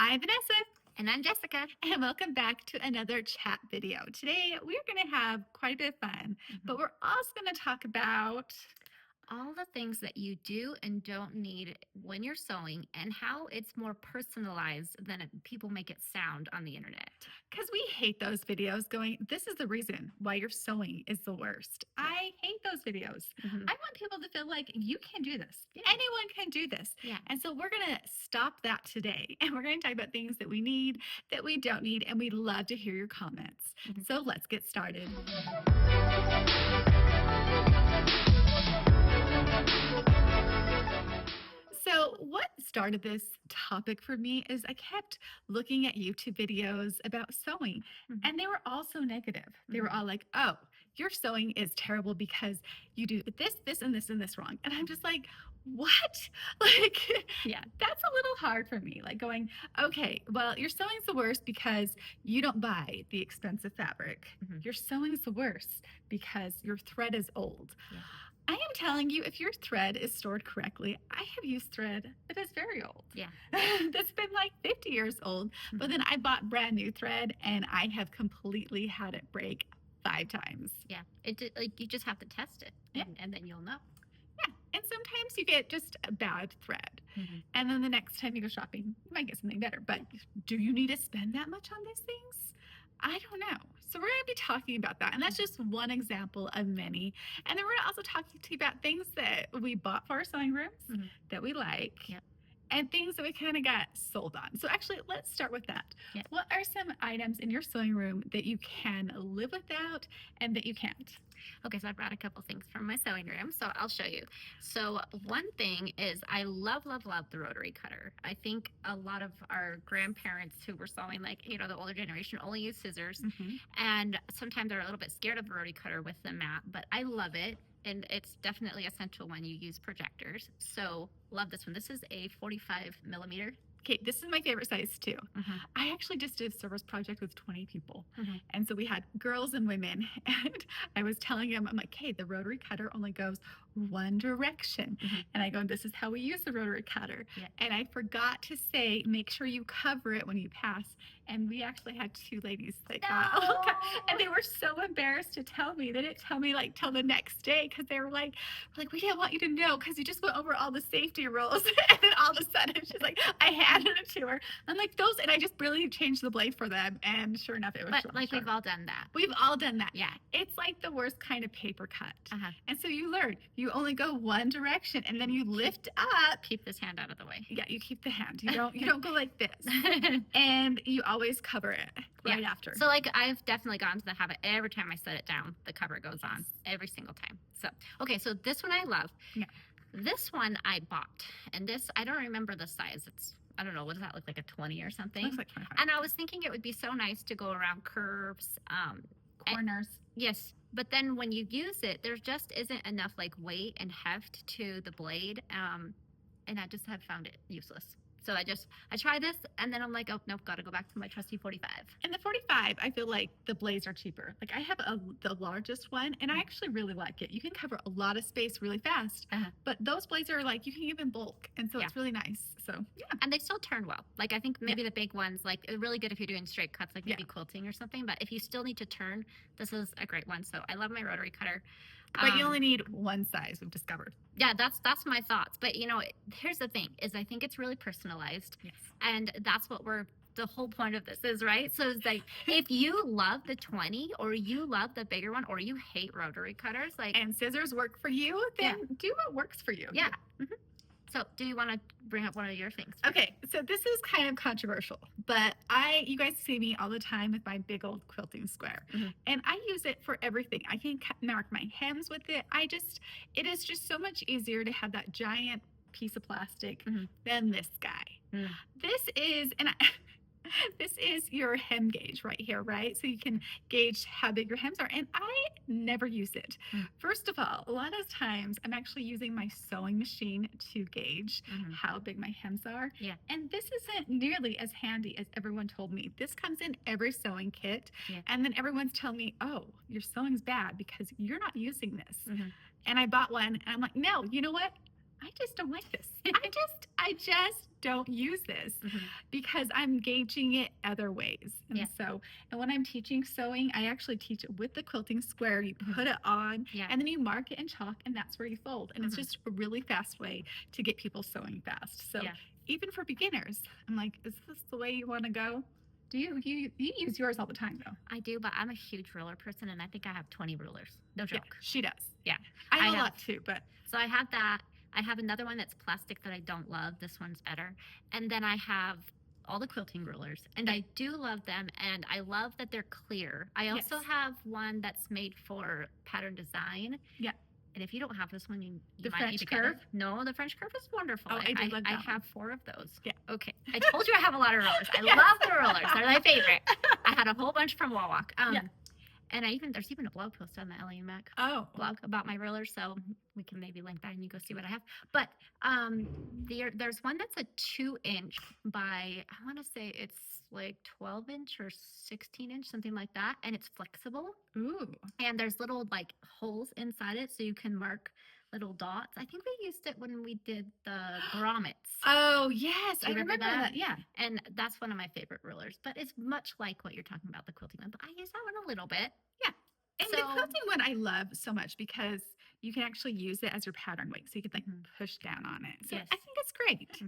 I'm Vanessa. And I'm Jessica. And welcome back to another chat video. Today, we're going to have quite a bit of fun, but we're also going to talk about all the things that you do and don't need when you're sewing and how it's more personalized than people make it sound on the internet. Because we hate those videos going, this is the reason why your sewing is the worst. Yeah. I hate those videos. I want people to feel like you can do this. Yeah. Anyone can do this. Yeah. And so we're going to stop that today. And we're going to talk about things that we need, that we don't need, and we'd love to hear your comments. So let's get started. So what started this topic for me is I kept looking at YouTube videos about sewing, and they were all so negative. They were all like, oh, your sewing is terrible because you do this, this, and this, and this wrong. And I'm just like, what? Like, yeah, that's a little hard for me. Like going, okay, well, your sewing's the worst because you don't buy the expensive fabric. Your sewing's the worst because your thread is old. Yeah. I am telling you, if your thread is stored correctly, I have used thread that is very old. Yeah. That's been like 50 years old. But then I bought brand new thread and I have completely had it break 5 times. Yeah. You just have to test it and then you'll know. Yeah. And sometimes you get just a bad thread. And then the next time you go shopping, you might get something better. But do you need to spend that much on these things? I don't know. So we're going to be talking about that. And that's just one example of many. And then we're going to also talk to you about things that we bought for our sewing rooms that we like. Yep. And things that we kind of got sold on. So actually, let's start with that. Yep. What are some items in your sewing room that you can live without and that you can't? Okay, so I brought a couple things from my sewing room, so I'll show you. So one thing is I love, love, love the rotary cutter. I think a lot of our grandparents who were sewing, like, the older generation only use scissors. And sometimes they're a little bit scared of the rotary cutter with the mat, but I love it. And it's definitely essential when you use projectors. So love this one. This is a 45 millimeter. Okay, this is my favorite size too. I actually just did a service project with 20 people. And so we had girls and women. And I was telling them, I'm like, hey, the rotary cutter only goes one direction. And I go, this is how we use the rotary cutter. Yeah. And I forgot to say, make sure you cover it when you pass. And we actually had 2 ladies that got, and they were so embarrassed to tell me. They didn't tell me like till the next day because they were like, we didn't want you to know because you just went over all the safety rules. And then all of a sudden she's like, I handed it to her. I'm like, those, and I just really changed the blade for them. And sure enough, it was But like we've all done that. We've all done that. Yeah. It's like the worst kind of paper cut. And so you learn, you only go one direction and then you lift up. Keep this hand out of the way. Yeah, you keep the hand. You don't go like this. And you always cover it right after. So like I've definitely gotten to the habit. Every time I set it down, the cover goes on every single time. So, okay, so this one I love. Yeah. This one I bought, and this, I don't remember the size. It's, I don't know, what does that look like, a 20 or something? Looks like 25. And I was thinking it would be so nice to go around curves. Corners. Yes, but then when you use it, there just isn't enough like weight and heft to the blade, and I just have found it useless. So I tried this, and then I'm like, oh, nope, got to go back to my trusty 45. And the 45, I feel like the blades are cheaper. Like I have the largest one, and I actually really like it. You can cover a lot of space really fast, but those blades are like, you can give in bulk, and so it's really nice. So, yeah. And they still turn well. Like I think maybe the big ones, like really good if you're doing straight cuts, like maybe quilting or something, but if you still need to turn, this is a great one. So I love my rotary cutter. But you only need one size, we've discovered. Yeah, that's my thoughts. But here's the thing, is I think it's really personalized. Yes. And that's what the whole point of this is, right? So it's like, if you love the 20 or you love the bigger one or you hate rotary cutters, like, and scissors work for you, then do what works for you. Yeah. So do you want to bring up one of your things? Okay, so this is kind of controversial, but you guys see me all the time with my big old quilting square, and I use it for everything. I can mark my hems with it. It is just so much easier to have that giant piece of plastic than this guy. This is, this is your hem gauge right here, right? So you can gauge how big your hems are, and I never use it. First of all, a lot of times I'm actually using my sewing machine to gauge how big my hems are. Yeah. And this isn't nearly as handy as everyone told me. This comes in every sewing kit, and then everyone's telling me, oh, your sewing's bad because you're not using this. And I bought one, and I'm like, no, you know what? I just don't like this. I just don't use this because I'm gauging it other ways. And Yeah. so, and when I'm teaching sewing, I actually teach it with the quilting square. You put it on Yeah. and then you mark it in chalk and that's where you fold. And it's just a really fast way to get people sewing fast. So even for beginners, I'm like, is this the way you want to go? Do you use yours all the time though? I do, but I'm a huge ruler person, and I think I have 20 rulers. No joke. Yeah, she does. Yeah. I have a lot too, but so I have that. I have another one that's plastic that I don't love. This one's better. And then I have all the quilting rulers, and I do love them, and I love that they're clear. I also have one that's made for pattern design. Yeah. And if you don't have this one, you the might French need to curve. get it. No, the French curve is wonderful. Oh, I do love that. I have 4 of those. Yeah. Okay. I told you I have a lot of rulers. I love the rulers. They're my favorite. I had a whole bunch from Wawak. And there's even a blog post on the Ellie and Mac blog about my rulers, so we can maybe link that and you go see what I have. But there's one that's a 2-inch by, I want to say it's like 12-inch or 16-inch, something like that, and it's flexible. Ooh. And there's little like holes inside it, so you can mark little dots. I think we used it when we did the grommets. Oh, yes. I remember that. Yeah. And that's one of my favorite rulers, but it's much like what you're talking about, the quilting one, but I use that one a little bit. Yeah. And the quilting one I love so much because you can actually use it as your pattern weight. So you can like push down on it. So I think it's great.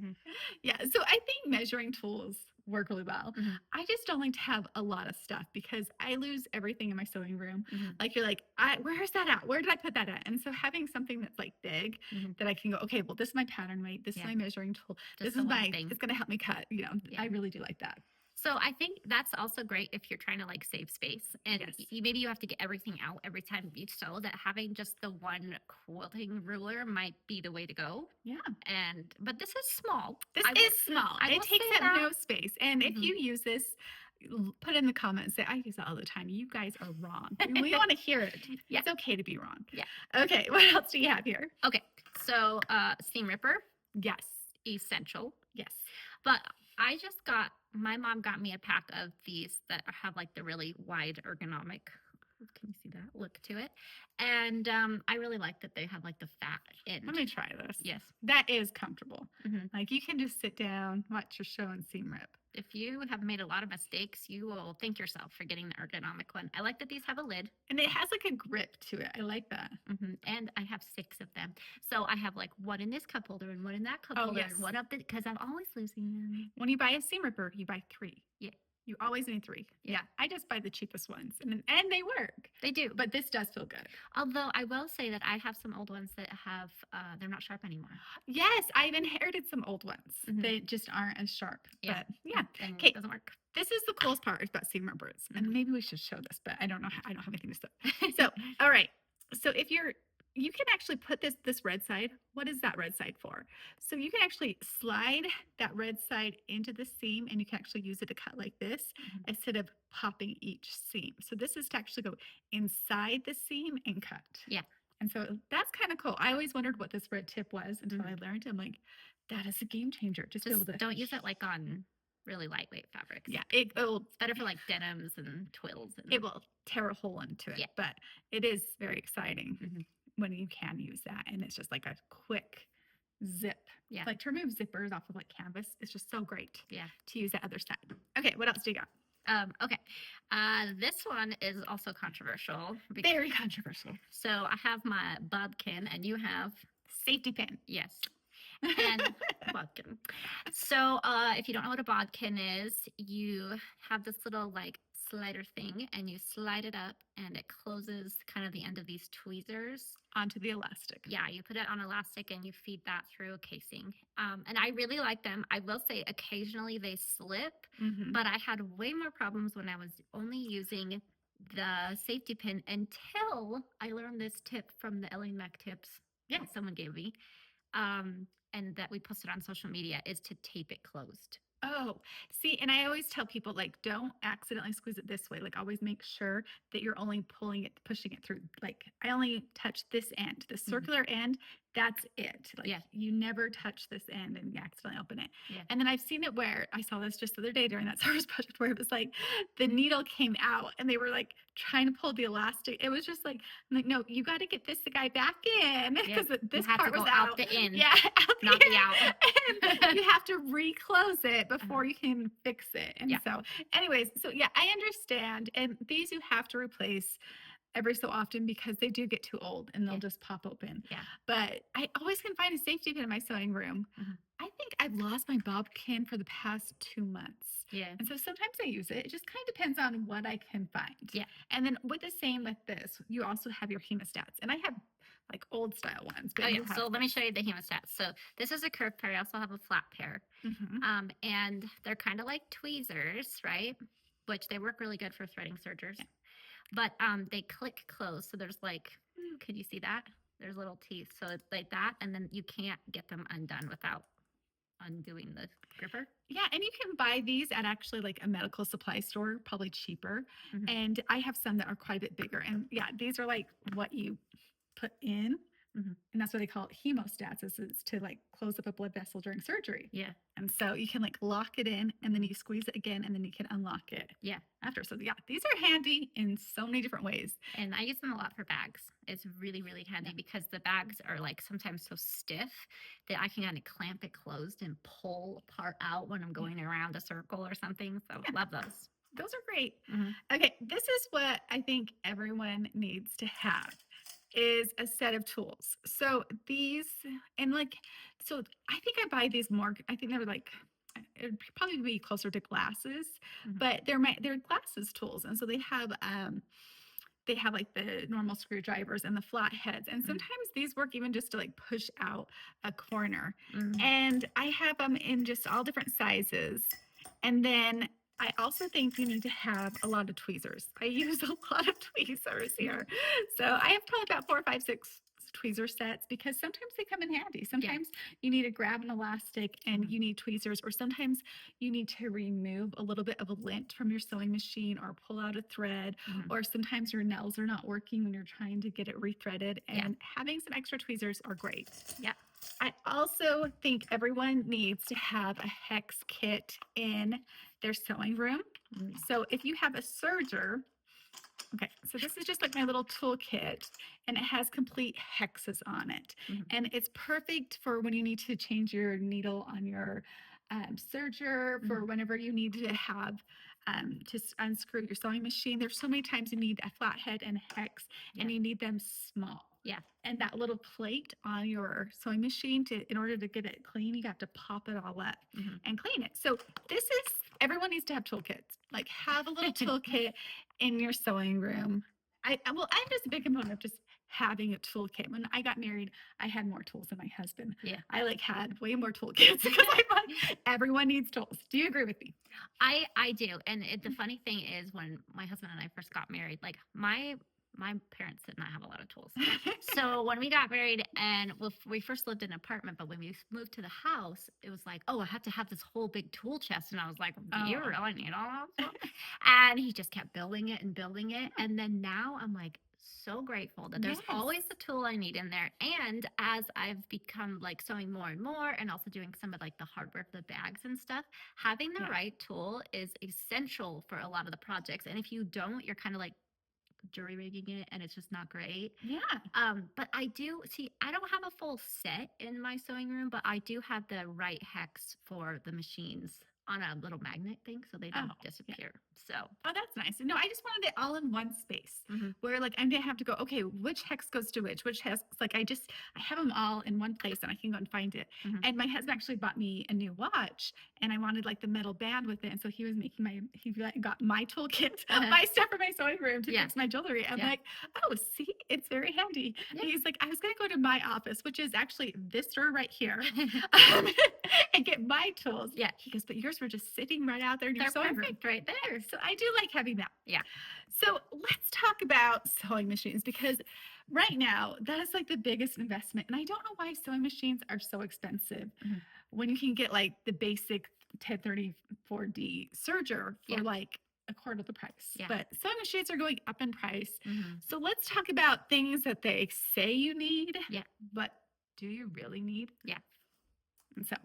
Yeah. So I think measuring tools work really well. I just don't like to have a lot of stuff because I lose everything in my sewing room. Like you're like, where's that at? Where did I put that at? And so having something that's like big that I can go, okay, well, this is my pattern weight. This is my measuring tool. This is it's going to help me cut. You know, I really do like that. So I think that's also great if you're trying to like save space and maybe you have to get everything out every time you sew, that having just the one quilting ruler might be the way to go. Yeah. But this is small. This is small. It takes up no space. And if you use this, put in the comments, say, I use it all the time. You guys are wrong. We want to hear it. It's okay to be wrong. Yeah. Okay. What else do you have here? Okay. So seam ripper. Yes. Essential. Yes. But my mom got me a pack of these that have like the really wide ergonomic, can you see that, look to it. And I really like that they have like the fat end. Let me try this. Yes. That is comfortable. Like you can just sit down, watch your show and seam rip. If you have made a lot of mistakes, you will thank yourself for getting the ergonomic one. I like that these have a lid. And it has like a grip to it. I like that. And I have 6 of them. So I have like one in this cup holder and one in that cup holder and one up because I'm always losing them. When you buy a seam ripper, you buy 3. Yeah. You always need 3. Yeah. I just buy the cheapest ones and they work. They do. But this does feel good. Although I will say that I have some old ones that have, they're not sharp anymore. Yes. I've inherited some old ones. They just aren't as sharp. Yeah. But yeah. Okay. It doesn't work. This is the coolest part about seam rippers. And maybe we should show this, but I don't know. I don't have anything to sew. So, all right. So if you can actually put this red side. What is that red side for? So you can actually slide that red side into the seam and you can actually use it to cut like this instead of popping each seam. So this is to actually go inside the seam and cut. Yeah. And so that's kind of cool. I always wondered what this red tip was until I learned. I'm like, that is a game changer. Just don't use it like on really lightweight fabrics. Yeah, it's better for like denims and twills. It will tear a hole into it, but it is very exciting when you can use that. And it's just like a quick zip. Yeah. Like to remove zippers off of like canvas, it's just so great. Yeah. To use the other side. Okay, what else do you got? Okay. This one is also controversial. Very controversial. So I have my bodkin and you have safety pin. Yes. And bodkin. So if you don't know what a bodkin is, you have this little like slider thing and you slide it up and it closes kind of the end of these tweezers onto the elastic. Yeah, you put it on elastic and you feed that through a casing. And I really like them. I will say occasionally they slip, but I had way more problems when I was only using the safety pin until I learned this tip from the Ellie and Mac tips that someone gave me. And that we posted on social media is to tape it closed. Oh, see, and I always tell people, like, don't accidentally squeeze it this way. Like, always make sure that you're only pushing it through. Like, I only touch this end, the circular end. that's it. Like Yeah. you never touch this end and you accidentally open it. Yeah. And then I've seen it where I saw this just the other day during that service project where it was like the needle came out and they were like trying to pull the elastic. It was just like, I'm like, no, you got to get this guy back in because this you have part to go was out out. the in, Yeah, out not the out. and you have to reclose it before you can fix it. And Yeah. so, anyways, so yeah, I understand. And these you have to replace every so often because they do get too old and they'll just pop open. Yeah. But I always can find a safety pin in my sewing room. I think I've lost my Bodkin for the past 2 months. Yeah. And so sometimes I use it. It just kind of depends on what I can find. Yeah. And then with the same with this, you also have your hemostats. And I have like old style ones. But So let me show you the hemostats. So this is a curved pair. I also have a flat pair. And they're kind of like tweezers, right? Which they work really good for threading sergers. Yeah. But they click close. So there's like, could you see that? There's little teeth. So it's like that. And then you can't get them undone without undoing the gripper. Yeah, and you can buy these at actually like a medical supply store, probably cheaper. And I have some that are quite a bit bigger. And yeah, these are like what you put in. And that's what they call it, hemostats, is to like close up a blood vessel during surgery. Yeah. And so you can like lock it in and then you squeeze it again and then you can unlock it. Yeah. After. So yeah, these are handy in so many different ways. And I use them a lot for bags. It's really, really handy because the bags are like sometimes so stiff that I can kind of clamp it closed and pull a part out when I'm going around a circle or something. So love those. Those are great. Okay, this is what I think everyone needs to have is a set of tools. So these, and like, so I think I buy these more, I think they're like, it would probably be closer to glasses, but they're glasses tools. And so they have like the normal screwdrivers and the flat heads. And sometimes these work even just to like push out a corner. And I have them in just all different sizes. And then I also think you need to have a lot of tweezers. I use a lot of tweezers here. So I have probably about 4, 5, 6 tweezer sets because sometimes they come in handy. Sometimes you need to grab an elastic and you need tweezers, or sometimes you need to remove a little bit of a lint from your sewing machine or pull out a thread, or sometimes your nails are not working when you're trying to get it rethreaded, and having some extra tweezers are great. Yeah. I also think everyone needs to have a hex kit in their sewing room. So if you have a serger, okay, so this is just like my little toolkit, and it has complete hexes on it. And it's perfect for when you need to change your needle on your serger, for whenever you need to have to unscrew your sewing machine. There's so many times you need a flathead and a hex, and you need them small. Yeah. And that little plate on your sewing machine, in order to get it clean, you have to pop it all up and clean it. So everyone needs to have toolkits. Like, have a little toolkit in your sewing room. I'm just a big component of just having a toolkit. When I got married, I had more tools than my husband. Yeah. I like had way more toolkits because I thought everyone needs tools. Do you agree with me? I do. And the funny thing is, when my husband and I first got married, like my parents did not have a lot of tools. So when we got married and we first lived in an apartment, but when we moved to the house, it was like, oh, I have to have this whole big tool chest. And I was like, do you really need all that? And he just kept building it and building it. And then now I'm like so grateful that there's always the tool I need in there. And as I've become like sewing more and more, and also doing some of like the hardware for the bags and stuff, having the right tool is essential for a lot of the projects. And if you don't, you're kind of like jury rigging it, and it's just not great. Yeah. But I don't have a full set in my sewing room, but I do have the right hex for the machines on a little magnet thing so they don't disappear. So that's nice. No, I just wanted it all in one space where like I'm gonna have to go, okay, which hex goes to which hex, like I have them all in one place and I can go and find it. And my husband actually bought me a new watch, and I wanted like the metal band with it, and so he got my toolkit, my stuff for my sewing room to fix my jewelry. I'm like, oh, see, it's very handy. He's like, I was gonna go to my office, which is actually this door right here, and get my tools. Yeah. He goes, but yours were just sitting right out there in your sewing room right there. So I do like having that. Yeah. So let's talk about sewing machines, because right now that is like the biggest investment. And I don't know why sewing machines are so expensive when you can get like the basic 1034D serger for like a quarter of the price. Yeah. But sewing machines are going up in price. So let's talk about things that they say you need, but do you really need? Yeah. And so,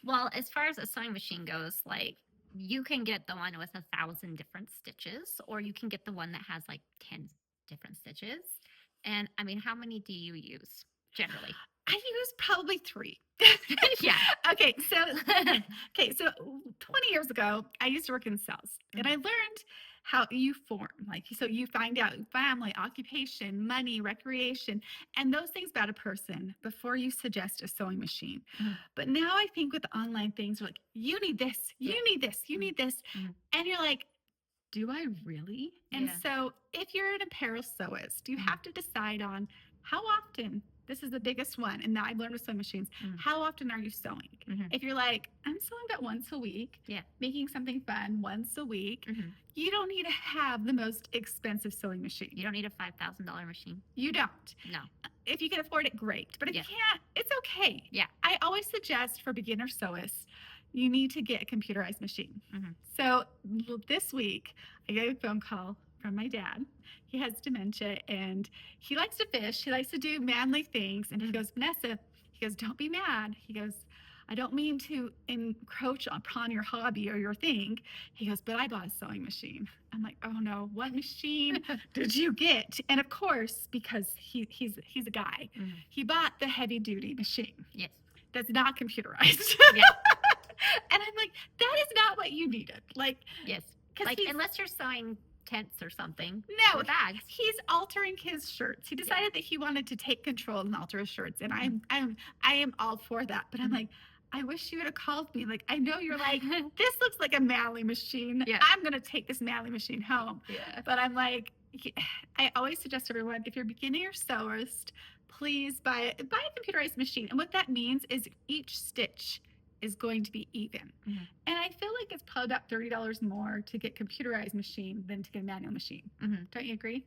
Well, as far as a sewing machine goes, like you can get the one with 1,000 different stitches, or you can get the one that has like 10 different stitches. And I mean, how many do you use generally? I use probably 3. Yeah. Okay, so 20 years ago, I used to work in sales, and I learned how you form. Like, so you find out family, occupation, money, recreation, and those things about a person before you suggest a sewing machine. Mhm. But now I think with the online things, we're like, you need this, you need this, you need this, and you're like, do I really? And Yeah. so if you're an apparel sewist, you have to decide on how often. This is the biggest one. And now I've learned with sewing machines. How often are you sewing? If you're like, I'm sewing about once a week, Yeah. making something fun once a week, you don't need to have the most expensive sewing machine. You don't need a $5,000 machine. You don't. No. If you can afford it, great. But if you can't, it's okay. Yeah. I always suggest for beginner sewists, you need to get a computerized machine. So this week, I got a phone call from my dad. He has dementia and he likes to fish. He likes to do manly things. And he goes, Vanessa, he goes, don't be mad. He goes, I don't mean to encroach upon your hobby or your thing. He goes, but I bought a sewing machine. I'm like, oh no, what machine did you get? And of course, because he's a guy, he bought the heavy duty machine. Yes. That's not computerized. Yeah. And I'm like, that is not what you needed. Like, yes. Like, unless you're sewing tents or something. No, with bags. He's altering his shirts. He decided that he wanted to take control and alter his shirts, and I am all for that. But I'm like, I wish you would have called me. Like, I know you're like, this looks like a Mally machine. Yeah. I'm gonna take this Mally machine home. Yeah. But I'm like, I always suggest everyone, if you're beginning or sewist, please buy a computerized machine. And what that means is each stitch is going to be even. And I feel like it's probably about $30 more to get computerized machine than to get a manual machine. Don't you agree?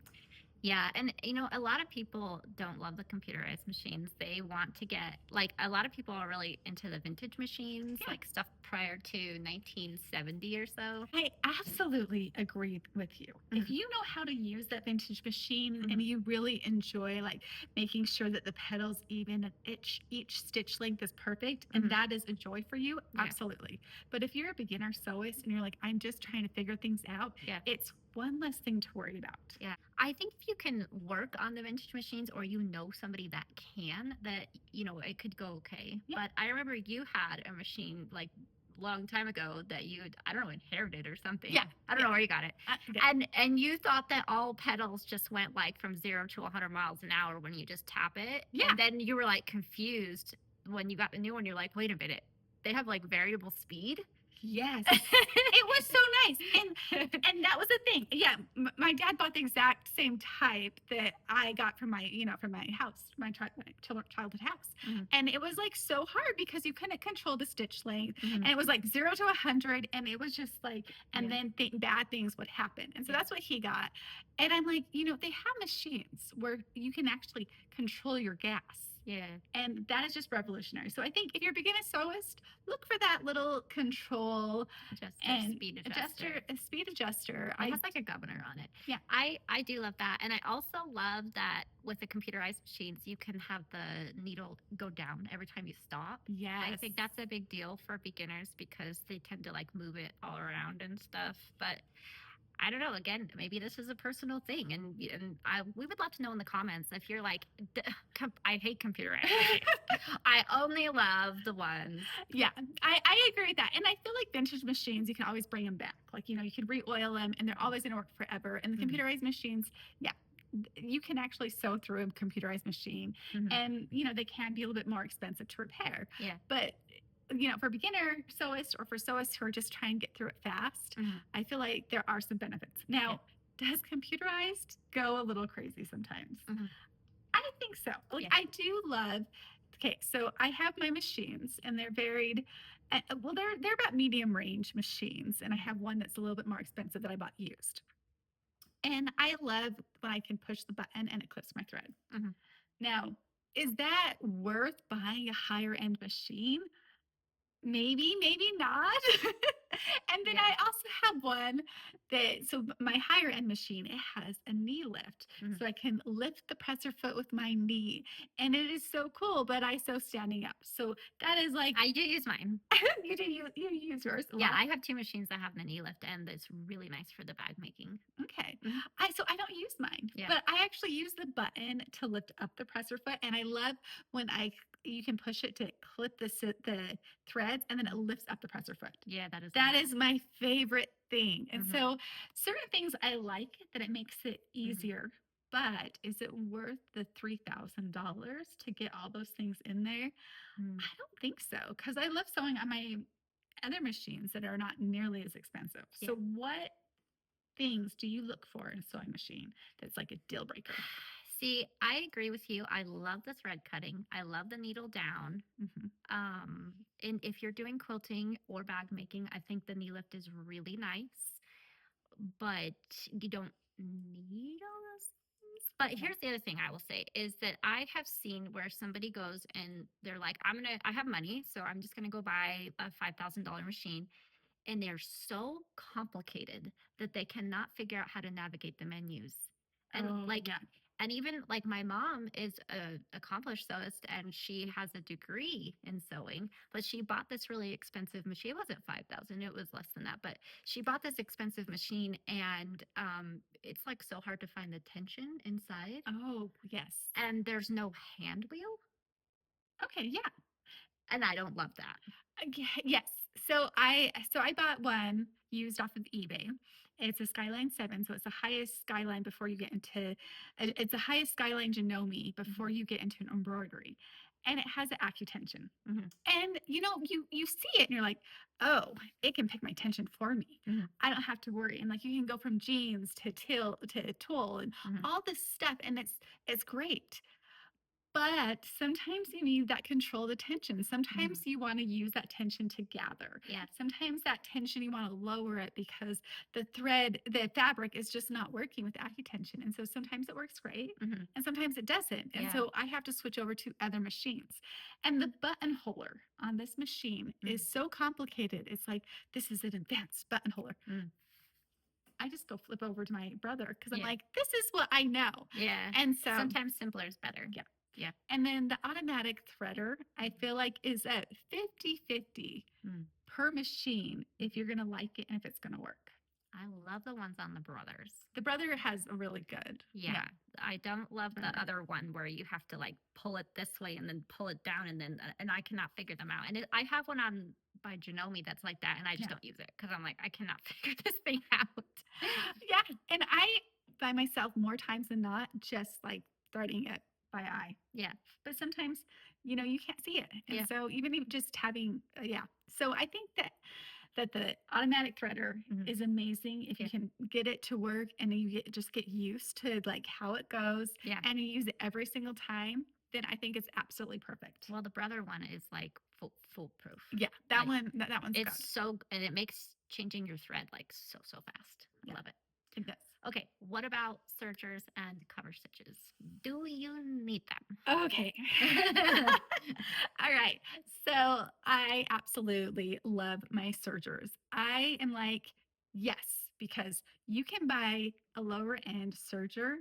Yeah, and a lot of people don't love the computerized machines. They want to get, like, a lot of people are really into the vintage machines, like stuff prior to 1970 or so. I absolutely agree with you. If you know how to use that vintage machine and you really enjoy like making sure that the pedals even and each stitch length is perfect and that is a joy for you, absolutely. But if you're a beginner sewist and you're like, I'm just trying to figure things out, it's one less thing to worry about. Yeah. I think if you can work on the vintage machines or somebody that can, that, it could go okay. Yeah. But I remember you had a machine like long time ago that you, I don't know, inherited or something. Yeah. I don't know where you got it. And you thought that all pedals just went like from 0 to 100 miles an hour when you just tap it. Yeah. And then you were like confused when you got the new one. You're like, wait a minute, they have like variable speed. Yes. It was so nice. And that was the thing. Yeah. My dad bought the exact same type that I got from my, from my house, my childhood house. And it was like so hard because you couldn't control the stitch length. And it was like 0 to 100. And it was just like, and then bad things would happen. And so that's what he got. And I'm like, they have machines where you can actually control your gas. Yeah. And that is just revolutionary. So I think if you're beginning a sewist, look for that little control speed adjuster. Speed adjuster. It has like a governor on it. Yeah. I do love that. And I also love that with the computerized machines, you can have the needle go down every time you stop. Yes. I think that's a big deal for beginners because they tend to like move it all around and stuff. But I don't know. Again, maybe this is a personal thing, and we would love to know in the comments if you're like, I hate computerized machines. I only love the ones. Yeah, I agree with that, and I feel like vintage machines, you can always bring them back. Like you can re-oil them, and they're always going to work forever. And the computerized machines, you can actually sew through a computerized machine, and they can be a little bit more expensive to repair. Yeah, but for beginner sewists or for sewists who are just trying to get through it fast, I feel like there are some benefits. Now, does computerized go a little crazy sometimes? I think so. Like, I do love, so I have my machines and they're varied. Well, they're about medium range machines. And I have one that's a little bit more expensive that I bought used. And I love when I can push the button and it clips my thread. Now, is that worth buying a higher end machine? maybe, maybe not. And then I also have one so my higher end machine, it has a knee lift. So I can lift the presser foot with my knee. And it is so cool, but I sew standing up. So that is like, I do use mine. you use yours a Yeah, lot? I have 2 machines that have the knee lift, and it's really nice for the bag making. Okay. Mhm. I don't use mine, Yeah. but I actually use the button to lift up the presser foot, and I love when you can push it to clip the threads, and then it lifts up the presser foot. Yeah, that is That nice. is my favorite thing. And Mhm. so certain things I like that it makes it easier. But is it worth the $3,000 to get all those things in there? Mm. I don't think so, because I love sewing on my other machines that are not nearly as expensive. Yeah. So what things do you look for in a sewing machine that's like a deal breaker? See, I agree with you. I love the thread cutting. I love the needle down. Mhm. And if you're doing quilting or bag making, I think the knee lift is really nice, but you don't need all those things. But Yeah. here's the other thing I will say is that I have seen where somebody goes and they're like, I have money, so I'm just gonna go buy a $5,000 machine. And they're so complicated that they cannot figure out how to navigate the menus. And Oh, like, yeah. and even like my mom is a accomplished sewist and she has a degree in sewing, but she bought this really expensive machine. It wasn't 5,000, it was less than that, but she bought this expensive machine and it's like so hard to find the tension inside. Oh, yes. And there's no hand wheel. Okay, yeah. And I don't love that. Yes. So I bought one used off of eBay. It's a Skyline 7, so it's the highest Skyline before you get into it's the highest Skyline Janome before you get into an embroidery. And it has an accutension. Mhm. And you see it and you're like, "Oh, it can pick my tension for me. Mhm. I don't have to worry." And like you can go from jeans to tulle and Mhm. all this stuff and it's great. But sometimes you need that controlled attention. Sometimes you want to use that tension to gather. Yeah. Sometimes that tension you want to lower it because the fabric is just not working with accutension. And so sometimes it works great Mhm. and sometimes it doesn't. And Yeah. so I have to switch over to other machines. And the buttonholer on this machine is so complicated. It's like, this is an advanced buttonholer. Mm. I just go flip over to my brother because I'm Yeah. like, this is what I know. Yeah. And so sometimes simpler is better. Yeah. Yeah. And then the automatic threader, I feel like is at 50-50 per machine if you're going to like it and if it's going to work. I love the ones on the Brothers. The brother has a really good. Yeah. I don't love the Threader. other one where you have to like pull it this way and then pull it down and I cannot figure them out. And I have one on by Janome that's like that and I just don't use it because I'm like, I cannot figure this thing out. Yeah. And I, by myself, more times than not, just like threading it by eye. Yeah. But sometimes, you can't see it. And Yeah. so even just having, So I think that the automatic threader is amazing if you can get it to work and you just get used to like how it goes and you use it every single time, then I think it's absolutely perfect. Well, the brother one is like foolproof. Yeah, that one's it's good. so and it makes changing your thread like so fast. I love it. It does. Okay, what about sergers and cover stitches? Do you need them? Okay. All right. So I absolutely love my sergers. I am like, yes, because you can buy a lower end serger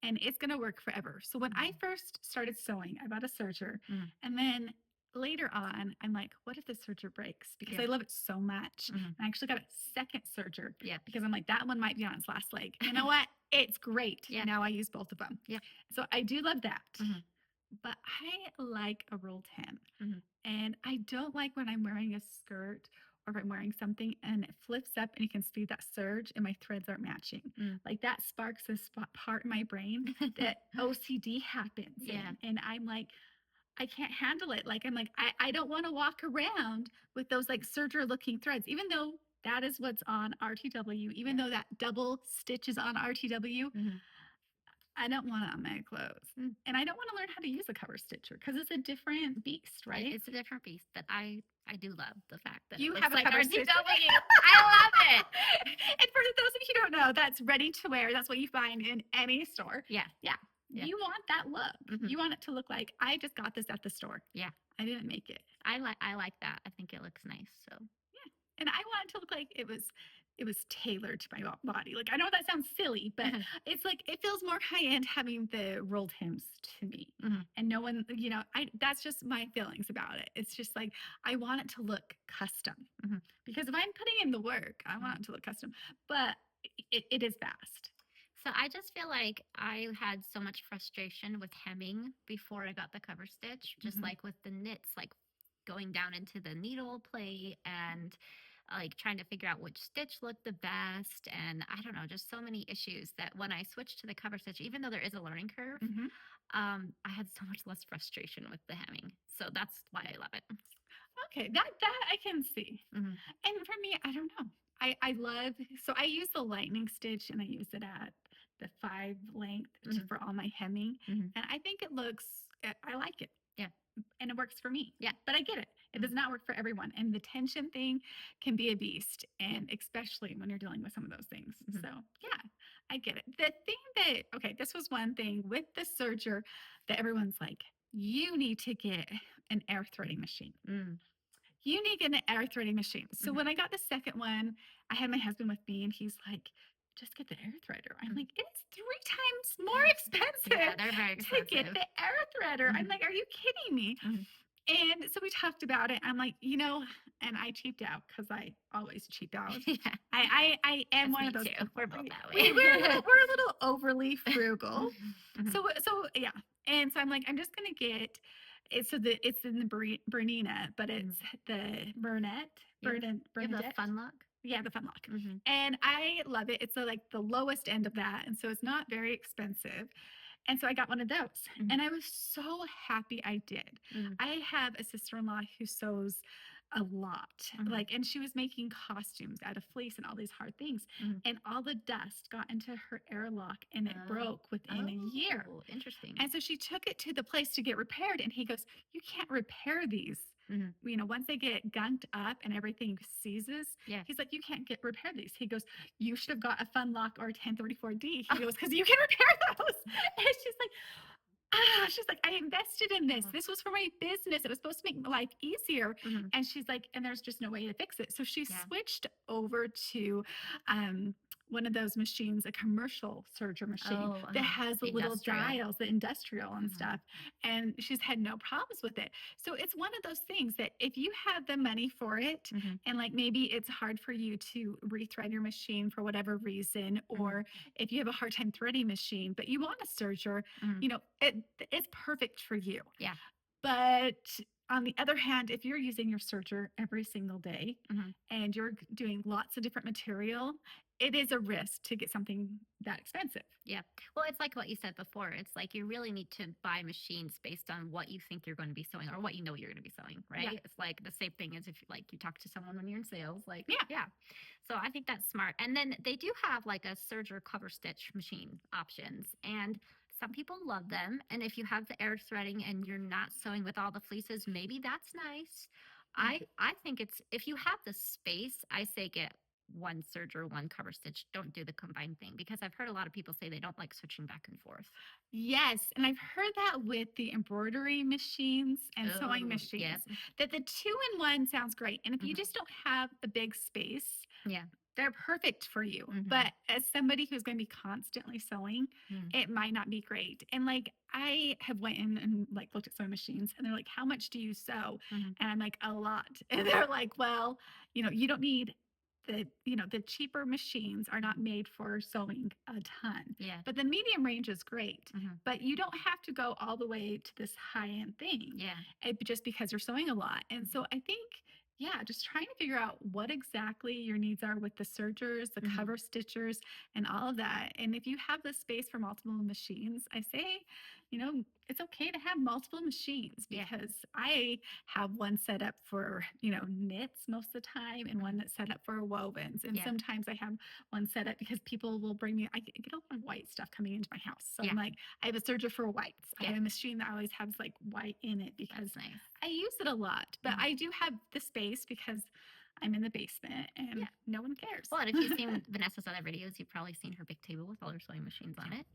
and it's going to work forever. So when I first started sewing, I bought a serger and then later on, I'm like, what if the serger breaks? Because I love it so much. And I actually got a second serger because I'm like, that one might be on its last leg. You know what? It's great. Now I use both of them. Yeah. So I do love that. But I like a roll 10. And I don't like when I'm wearing a skirt or if I'm wearing something and it flips up and you can see that surge and my threads aren't matching. Like that sparks a part in my brain that OCD happens. And I'm like, I can't handle it. Like, I'm like, I don't want to walk around with those like serger looking threads, even though that is what's on RTW, even though that double stitch is on RTW. I don't want it on my clothes. And I don't want to learn how to use a cover stitcher because it's a different beast, right? It's a different beast, but I do love the fact that you it have a like cover RTW. stitcher. I love it. And for those of you who don't know, that's ready to wear. That's what you find in any store. Yeah. Yeah. Yeah. You want that look. You want it to look like, I just got this at the store. Yeah. I didn't make it. I like that. I think it looks nice. So Yeah. And I want it to look like it was tailored to my body. Like, I know that sounds silly, but it's like, it feels more high end having the rolled hems to me. And no one, that's just my feelings about it. It's just like, I want it to look custom because if I'm putting in the work, I want it to look custom, but it is fast. So I just feel like I had so much frustration with hemming before I got the cover stitch, just like with the knits, like going down into the needle plate and like trying to figure out which stitch looked the best. And I don't know, just so many issues that when I switched to the cover stitch, even though there is a learning curve, I had so much less frustration with the hemming. So that's why I love it. Okay, that I can see. And for me, I don't know. I love, so I use the lightning stitch and I use it at the 5 length for all my hemming. And I think it looks, I like it. Yeah. And it works for me. Yeah. But I get it. It does not work for everyone. And the tension thing can be a beast. And especially when you're dealing with some of those things. So yeah, I get it. The thing that, okay, this was one thing with the serger that everyone's like, you need to get an air threading machine. You need to get an air threading machine. So when I got the second one, I had my husband with me and he's like, just get the air threader. I'm like, it's 3 times more expensive Yeah, they're very expensive. to get the air threader. I'm like, are you kidding me? And so we talked about it. I'm like, and I cheaped out because I always cheap out. I am one of those people. We're both that way. We're a little overly frugal. So yeah. And so I'm like, I'm just gonna get it. So that it's in the Bernina, but it's the Bernadette. The fun look. Yeah, the fun lock. And I love it. It's like the lowest end of that. And so it's not very expensive. And so I got one of those. And I was so happy I did. I have a sister-in-law who sews a lot. And she was making costumes out of fleece and all these hard things. And all the dust got into her airlock and it broke within a year. Interesting. And so she took it to the place to get repaired. And he goes, you can't repair these. Once they get gunked up and everything seizes, he's like, you can't repair these. He goes, you should have got a Fun Lock or a 1034D. He goes, because you can repair those. And she's like, I invested in this. This was for my business. It was supposed to make life easier. And she's like, and there's just no way to fix it. So she switched over to one of those machines, a commercial serger machine that has the little dials, the industrial and stuff. And she's had no problems with it. So it's one of those things that if you have the money for it and like maybe it's hard for you to rethread your machine for whatever reason, or if you have a hard time threading machine, but you want a serger, it's perfect for you. Yeah. But on the other hand, if you're using your serger every single day and you're doing lots of different material, it is a risk to get something that expensive. Yeah. Well, it's like what you said before. It's like you really need to buy machines based on what you think you're going to be sewing or what you know you're going to be sewing, right? Yeah. It's like the same thing as if you talk to someone when you're in sales. Like, yeah. So I think that's smart. And then they do have like a serger cover stitch machine options. And some people love them. And if you have the air threading and you're not sewing with all the fleeces, maybe that's nice. I think if you have the space, I say get one serger, one cover stitch. Don't do the combined thing because I've heard a lot of people say they don't like switching back and forth. Yes, and I've heard that with the embroidery machines and sewing machines, that the 2-in-1 sounds great. And if you just don't have a big space, they're perfect for you. But as somebody who's going to be constantly sewing, it might not be great. And like I have went in and like looked at sewing machines and they're like, how much do you sew? And I'm like, a lot. And they're like, well, you don't need the cheaper machines are not made for sewing a ton. Yeah. But the medium range is great. But you don't have to go all the way to this high-end thing. Yeah. Just because you're sewing a lot. And so I think, just trying to figure out what exactly your needs are with the sergers, the cover stitchers, and all of that. And if you have the space for multiple machines, I say, it's okay to have multiple machines because I have one set up for, knits most of the time and one that's set up for wovens. And sometimes I have one set up because people will bring me, I get a lot of white stuff coming into my house. So I'm like, I have a serger for whites. I have a machine that always has like white in it because I use it a lot, but I do have the space because I'm in the basement and Yeah. no one cares. Well, and if you've seen Vanessa's other videos, you've probably seen her big table with all her sewing machines on Yeah. it.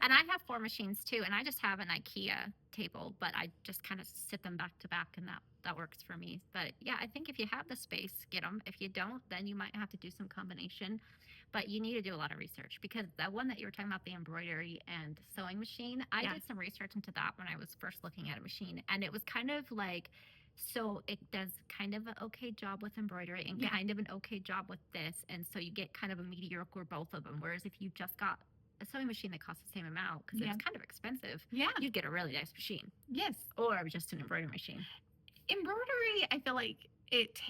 And I have 4 machines too, and I just have an IKEA table, but I just kind of sit them back to back, and that works for me. But yeah, I think if you have the space, get them. If you don't, then you might have to do some combination. But you need to do a lot of research, because that one that you were talking about, the embroidery and sewing machine, I Yeah. did some research into that when I was first looking at a machine, and it was kind of like, so it does kind of an okay job with embroidery and Yeah. kind of an okay job with this, and so you get kind of a mediocre both of them. Whereas if you just got a sewing machine that costs the same amount, because Yeah. it's kind of expensive, Yeah. you'd get a really nice machine, Yes. or just an embroidery machine. Embroidery, I feel like it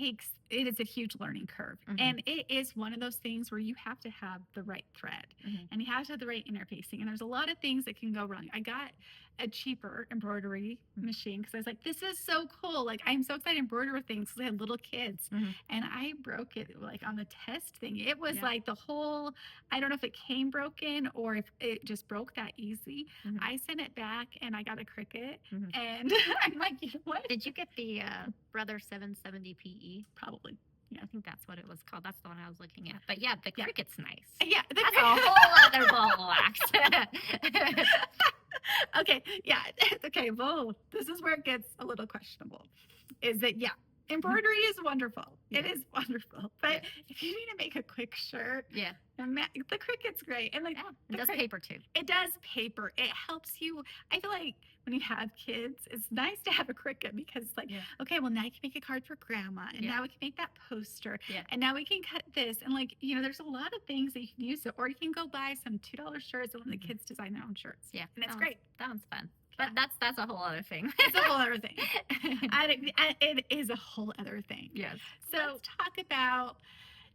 is a huge learning curve. Mhm. And it is one of those things where you have to have the right thread Mhm. and you have to have the right interfacing. And there's a lot of things that can go wrong. I got a cheaper embroidery machine because I was like, this is so cool. Like, I'm so excited to embroider with things because I had little kids. Mhm. And I broke it like on the test thing. It was Yeah. like the whole, I don't know if it came broken or if it just broke that easy. Mhm. I sent it back and I got a Cricut. Mhm. And I'm like, you know what? Did you get the Brother 770 PE? Probably. I think that's what it was called. That's the one I was looking at. But yeah, the Yeah. Cricut's nice. Yeah. That's a whole other ball of wax. Okay. Yeah. Okay. Well, this is where it gets a little questionable. Is that, yeah, embroidery is wonderful. Yeah. It is wonderful. But Yeah. if you need to make a quick shirt, Yeah. the Cricut's great. And like, Yeah, it does paper too. it does paper. It helps you. I feel like when you have kids, it's nice to have a Cricut because it's like, Yeah. okay, well, now you can make a card for grandma, and Yeah. now we can make that poster, Yeah. and now we can cut this. And like, there's a lot of things that you can use it, or you can go buy some $2 shirts and let the kids design their own shirts. Yeah. And it's great. That one's fun. But that's a whole other thing. It's a whole other thing. It is a whole other thing. Yes. So let's talk about,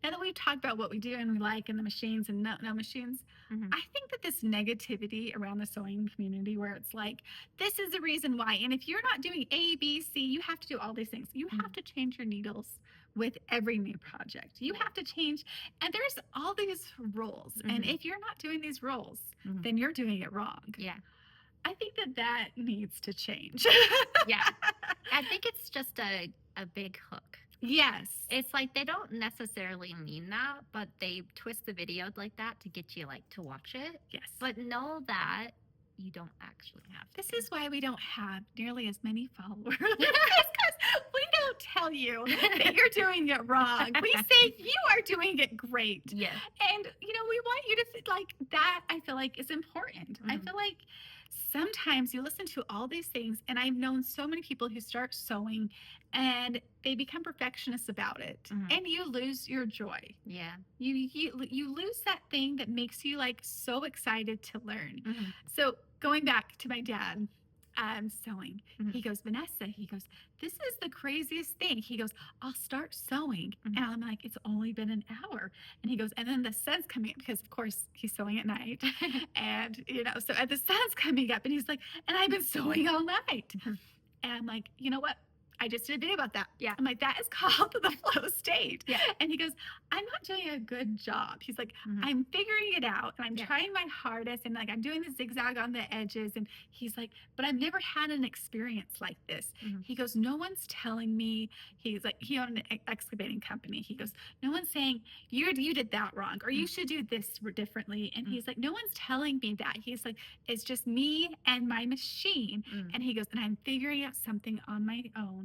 now that we've talked about what we do and we like in the machines and no machines, Mhm. I think that this negativity around the sewing community where it's like, this is the reason why. And if you're not doing A, B, C, you have to do all these things. You have to change your needles with every new project. You have to change. And there's all these rules. And Mhm. if you're not doing these rules, Mhm. then you're doing it wrong. Yeah. I think that needs to change. Yeah. I think it's just a big hook. Yes. It's like they don't necessarily mean that, but they twist the video like that to get you like to watch it. Yes. But know that you don't actually have to. This is why we don't have nearly as many followers. Because we don't tell you that you're doing it wrong. We say you are doing it great. Yeah. And, we want you to like that. I feel like is important. I feel like sometimes you listen to all these things, and I've known so many people who start sewing and they become perfectionists about it, and you lose your joy. Yeah. You lose that thing that makes you like so excited to learn. So going back to my dad, sewing, he goes, Vanessa, he goes, this is the craziest thing. He goes, I'll start sewing. And I'm like, it's only been an hour. And he goes, and then the sun's coming up because of course he's sewing at night. And, so the sun's coming up and he's like, and I've been sewing all night. And I'm like, you know what? I just did a video about that. Yeah. I'm like, that is called the flow state. Yeah. And he goes, I'm not doing a good job. He's like, I'm figuring it out and I'm trying my hardest and like I'm doing the zigzag on the edges. And he's like, but I've never had an experience like this. He goes, no one's telling me. He's like, he owned an excavating company. He goes, no one's saying you did that wrong or you should do this differently. And he's like, no one's telling me that. He's like, it's just me and my machine. And he goes, and I'm figuring out something on my own.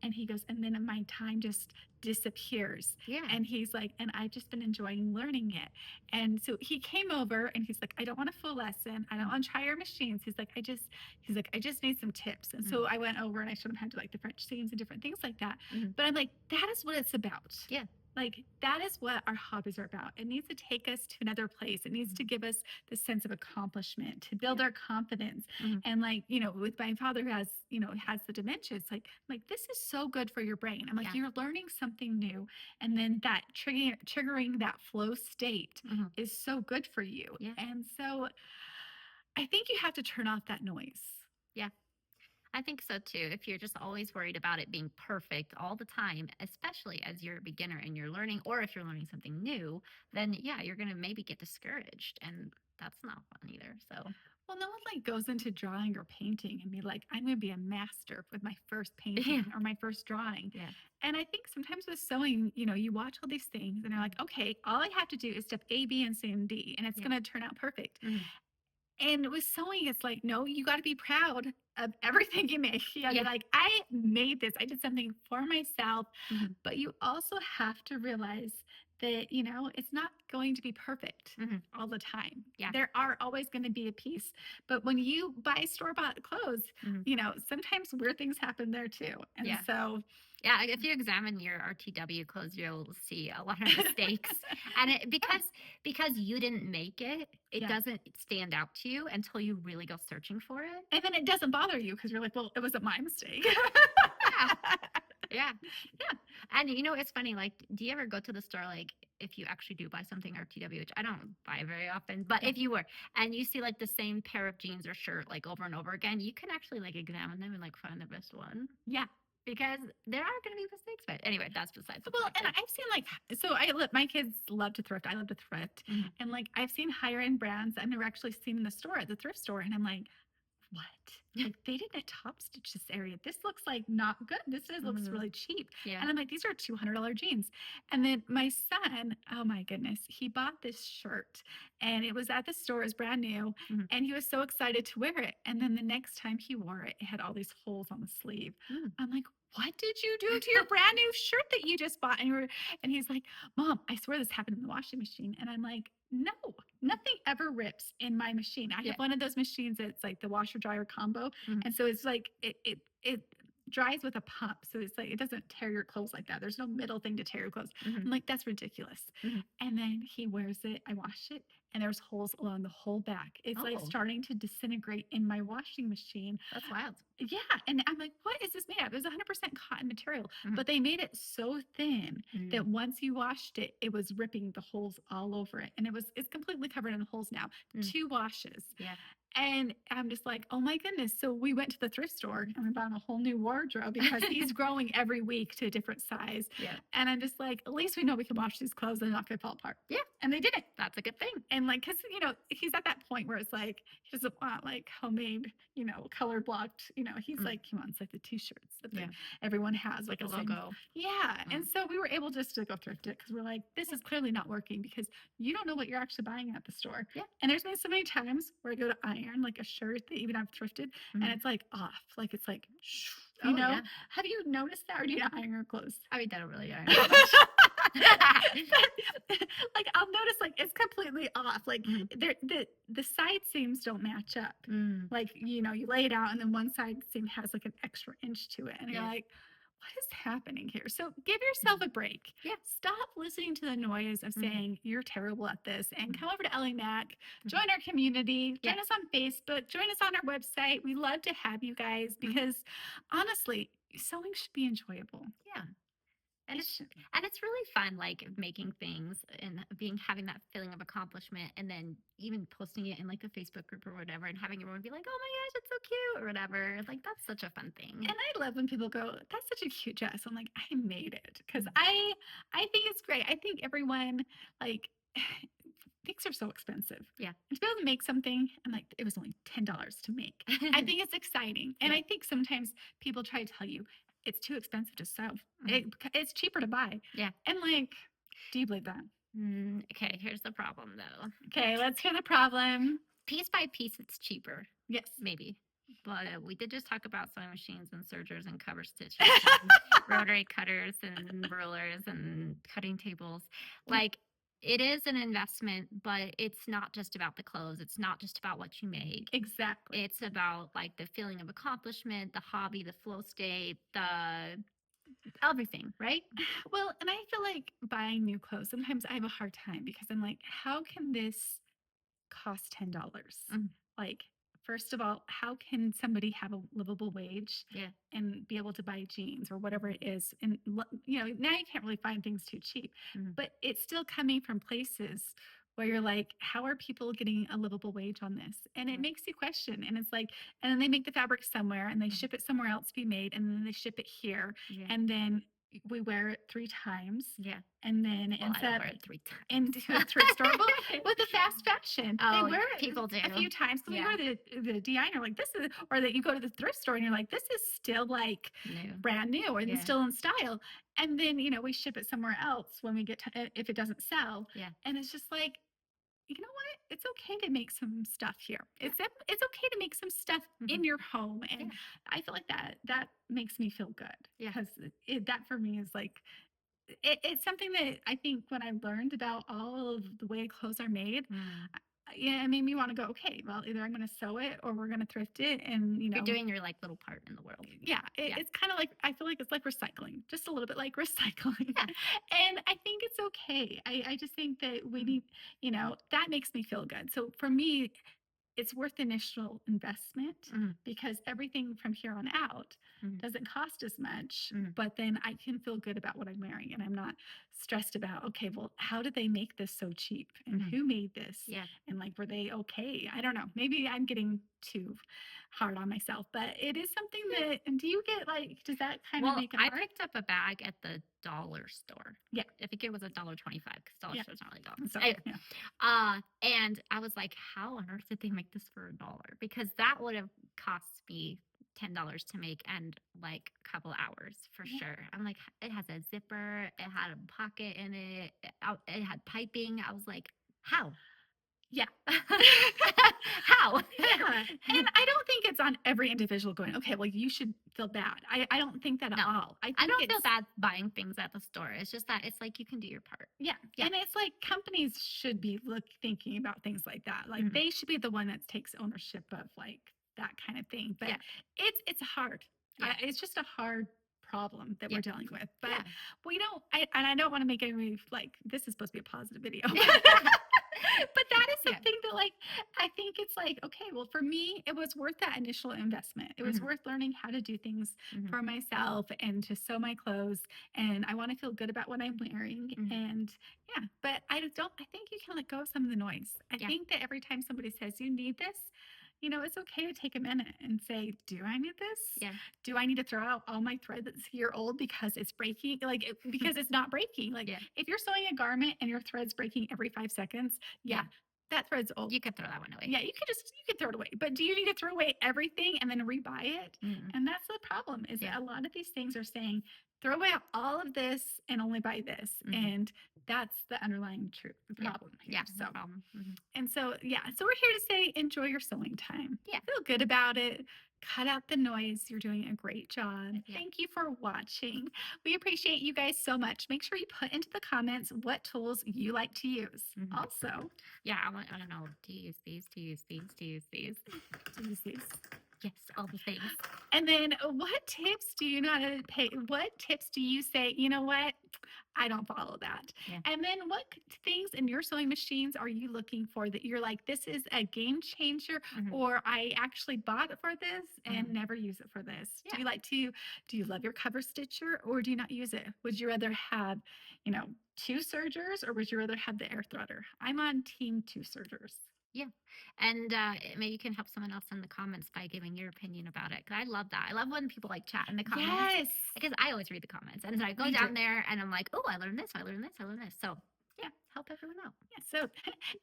And he goes, and then my time just disappears. Yeah. And he's like, and I've just been enjoying learning it. And so he came over and he's like, I don't want a full lesson. I don't want to try your machines. He's like, I just need some tips. And so I went over and I showed him how to do like the French seams and different things like that. But I'm like, that is what it's about. Yeah. Like, that is what our hobbies are about. It needs to take us to another place. It needs to give us the sense of accomplishment, to build our confidence. And like, with my father who has the dementia, it's like, this is so good for your brain. I'm like, you're learning something new. And then that triggering that flow state is so good for you. Yeah. And so I think you have to turn off that noise. Yeah. I think so too. If you're just always worried about it being perfect all the time, especially as you're a beginner and you're learning, or if you're learning something new, then yeah, you're going to maybe get discouraged, and that's not fun either. So, Well, no one like goes into drawing or painting and be like, I'm going to be a master with my first Yeah. painting or my first drawing. Yeah. And I think sometimes with sewing, you watch all these things and you're like, okay, all I have to do is step A, B, and C, and D, and it's Yeah. going to turn out perfect. Mhm. And with sewing, it's like, no, you got to be proud of everything you make. You got to be Yeah. like, I made this. I did something for myself. Mhm. But you also have to realize that, it's not going to be perfect Mhm. all the time. Yeah. There are always going to be a piece. But when you buy store-bought clothes, Mhm. sometimes weird things happen there too. And Yeah. so Yeah, if you examine your RTW clothes, you'll see a lot of mistakes. And because you didn't make it, it Yeah. doesn't stand out to you until you really go searching for it. And then it doesn't bother you because you're like, well, it wasn't my mistake. Yeah. Yeah. Yeah. And it's funny, like, do you ever go to the store, like, if you actually do buy something RTW, which I don't buy very often, but Yeah. if you were, and you see like the same pair of jeans or shirt like over and over again, you can actually like examine them and like find the best one. Yeah. Because there are going to be mistakes, but anyway, that's besides the Well, point. and I've seen my kids love to thrift. I love to thrift. Mhm. And like I've seen higher end brands I've never actually seen in the store at the thrift store. And I'm like, what? Like they did a top stitch this area. This looks like not good. Looks Mhm. really cheap. Yeah. And I'm like, these are $200 jeans. And then my son, oh my goodness, he bought this shirt and it was at the store, it was brand new. Mhm. And he was so excited to wear it. And then the next time he wore it, it had all these holes on the sleeve. Mm. I'm like, what did you do to your brand new shirt that you just bought? And he's like, Mom, I swear this happened in the washing machine. And I'm like, no, nothing ever rips in my machine. I Yeah. have one of those machines that's like the washer dryer combo. Mhm. And so it's like it dries with a pump. So it's like it doesn't tear your clothes like that. There's no middle thing to tear your clothes. Mhm. I'm like, that's ridiculous. Mhm. And then he wears it. I wash it and there's holes along the whole back. It's like Oh. starting to disintegrate in my washing machine. That's wild. Yeah. And I'm like, what is this made of? It was 100% cotton material, Mhm. but they made it so thin Mm. that once you washed it, it was ripping the holes all over it. And it's completely covered in holes now. Mm. 2 washes. Yeah. And I'm just like, oh my goodness. So we went to the thrift store and we bought him a whole new wardrobe because he's growing every week to a different size. Yeah. And I'm just like, at least we know we can wash these clothes and they're not going to fall apart. Yeah. And they didn't. That's a good thing. And like, cause he's at that point where it's like, he doesn't want like homemade, color blocked, he's Mm. like, he wants like the t-shirts that Yeah. everyone has Like a the same- logo. Yeah. Mm. And so we were able just to go thrift it because we're like, this is clearly not working because you don't know what you're actually buying at the store. Yeah. And there's been so many times where I go to iron like a shirt that even I've thrifted and Mhm. it's like off, like it's like, Oh, yeah. have you noticed that or do you not iron your clothes? I mean, that don't really iron. Like I'll notice like it's completely off. Like Mhm. the side seams don't match up. Mm. Like you lay it out and then one side seam has like an extra inch to it and you're Yeah. like, what is happening here? So give yourself a break. Yeah. Stop listening to the noise of Mhm. saying you're terrible at this and Mhm. come over to Ellie Mac, Mhm. join our community, join Yeah. us on Facebook, join us on our website. We love to have you guys because honestly, sewing should be enjoyable. Yeah. And It it's should. and it's really fun, like making things and having that feeling of accomplishment, and then even posting it in like a Facebook group or whatever, and having everyone be like, "Oh my gosh, it's so cute" or whatever. Like that's such a fun thing. And I love when people go, "That's such a cute dress." I'm like, "I made it," because I think it's great. I think everyone like things are so expensive. Yeah. And to be able to make something, I'm like, it was only $10 to make. I think it's exciting, and Yeah. I think sometimes people try to tell you it's too expensive to sew. Mhm. It's cheaper to buy. Yeah. And like, do you believe that? Okay, here's the problem though. Okay, let's hear the problem. Piece by piece, it's cheaper, Yes. maybe. But we did just talk about sewing machines and sergers and cover stitches and rotary cutters and rulers and cutting tables. Like it is an investment, but it's not just about the clothes. It's not just about what you make. Exactly. It's about like the feeling of accomplishment, the hobby, the flow state, the everything, right? Well, and I feel like buying new clothes, sometimes I have a hard time because I'm like, how can this cost $10? Mm. Like, first of all, how can somebody have a livable wage Yeah. and be able to buy jeans or whatever it is? And, now you can't really find things too cheap, Mhm. but it's still coming from places where you're like, how are people getting a livable wage on this? And it Right. makes you question. And it's like, and then they make the fabric somewhere and they Mhm. ship it somewhere else to be made and then they ship it here. Yeah. And then we wear it 3 times. Yeah. And then Well, I don't instead wear it 3 times. into a thrift store. Well, with the fast fashion, they Oh, wear it people do. a few times. So we Yeah. go to the DI and you're like, this is, or that you go to the thrift store and you're like, this is still like New. brand new and Yeah. still in style. And then, you know, we ship it somewhere else when we get to, if it doesn't sell. Yeah. And it's just like, you know what? It's okay to make some stuff here. It's okay to make some stuff in your home, and Yeah. I feel like that makes me feel good. Yeah. Because that for me is like it's something that I think when I learned about all of the way clothes are made, yeah, it made me want to go, okay, well, either I'm going to sew it or we're going to thrift it. And, you know, You're doing your like little part in the world. yeah, it's kind of like, I feel like it's like recycling, just a little bit like recycling. Yeah. And I think it's okay. I just think that we need, you know, that makes me feel good. So for me, it's worth the initial investment because everything from here on out doesn't cost as much, but then I can feel good about what I'm wearing and I'm not stressed about, okay, well, how did they make this so cheap and who made this? Yeah. And like, were they okay? I don't know. Maybe I'm getting too hard on myself, but it is something that, and do you get like, does that kind of make it hard? I picked up a bag at the dollar store. Yeah. I think it was $1.25 because dollar store's not really dollars. So, Anyway, yeah. and I was like, how on earth did they make this for $1? Because that would have cost me $10 to make and like a couple hours for sure. I'm like, it has a zipper, it had a pocket in it, it had piping. I was like, how? Yeah. How? Yeah. And I don't think it's on every individual going, okay, well, you should feel bad. I don't think that at all. I don't feel bad buying things at the store. It's just that it's like you can do your part. Yeah. And it's like companies should be thinking about things like that. Like they should be the one that takes ownership of like that kind of thing. But it's hard. Yeah. It's just a hard problem that we're dealing with. But we don't, and I don't want to make everybody like, this is supposed to be a positive video. But that is something that like I think it's like, okay, well, for me it was worth that initial investment. It was worth learning how to do things for myself and to sew my clothes, and I want to feel good about what I'm wearing. And but I think you can let go of some of the noise. I think that every time somebody says you need this, you know, it's okay to take a minute and say, do I need this? Yeah. Do I need to throw out all my thread that's a year old because it's breaking? Like, because it's not breaking. Like, if you're sewing a garment and your thread's breaking every 5 seconds, that thread's old. You could throw that one away. Yeah, you could throw it away. But do you need to throw away everything and then rebuy it? And that's the problem is that a lot of these things are saying, throw away all of this and only buy this. And that's the underlying problem here. Yeah, So, no problem. and so, so we're here to say, enjoy your sewing time. Yeah. Feel good about it. Cut out the noise. You're doing a great job. Yeah. Thank you for watching. We appreciate you guys so much. Make sure you put into the comments what tools you like to use. Also, I want to know, do you use these? Do you use these? Do you use these? Do you use these? Yes, all the things. And then what tips do you not pay? What tips do you say, you know what? I don't follow that. Yeah. And then what things in your sewing machines are you looking for that you're like, this is a game changer, or I actually bought it for this and never use it for this? Yeah. Do you love your cover stitcher or do you not use it? Would you rather have, you know, 2 sergers or would you rather have the air threader? I'm on team 2 sergers. Yeah. And maybe you can help someone else in the comments by giving your opinion about it. Cause I love that. I love when people like chat in the comments. Yes. Because I always read the comments. And so I go down there and I'm like, oh, I learned this. I learned this. I learned this. So help everyone out. Yeah. So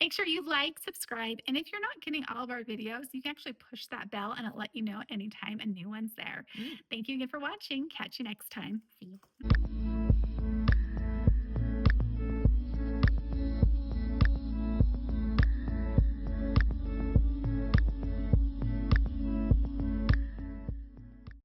make sure you like, subscribe. And if you're not getting all of our videos, you can actually push that bell and it'll let you know anytime a new one's there. Thank you again for watching. Catch you next time. See you.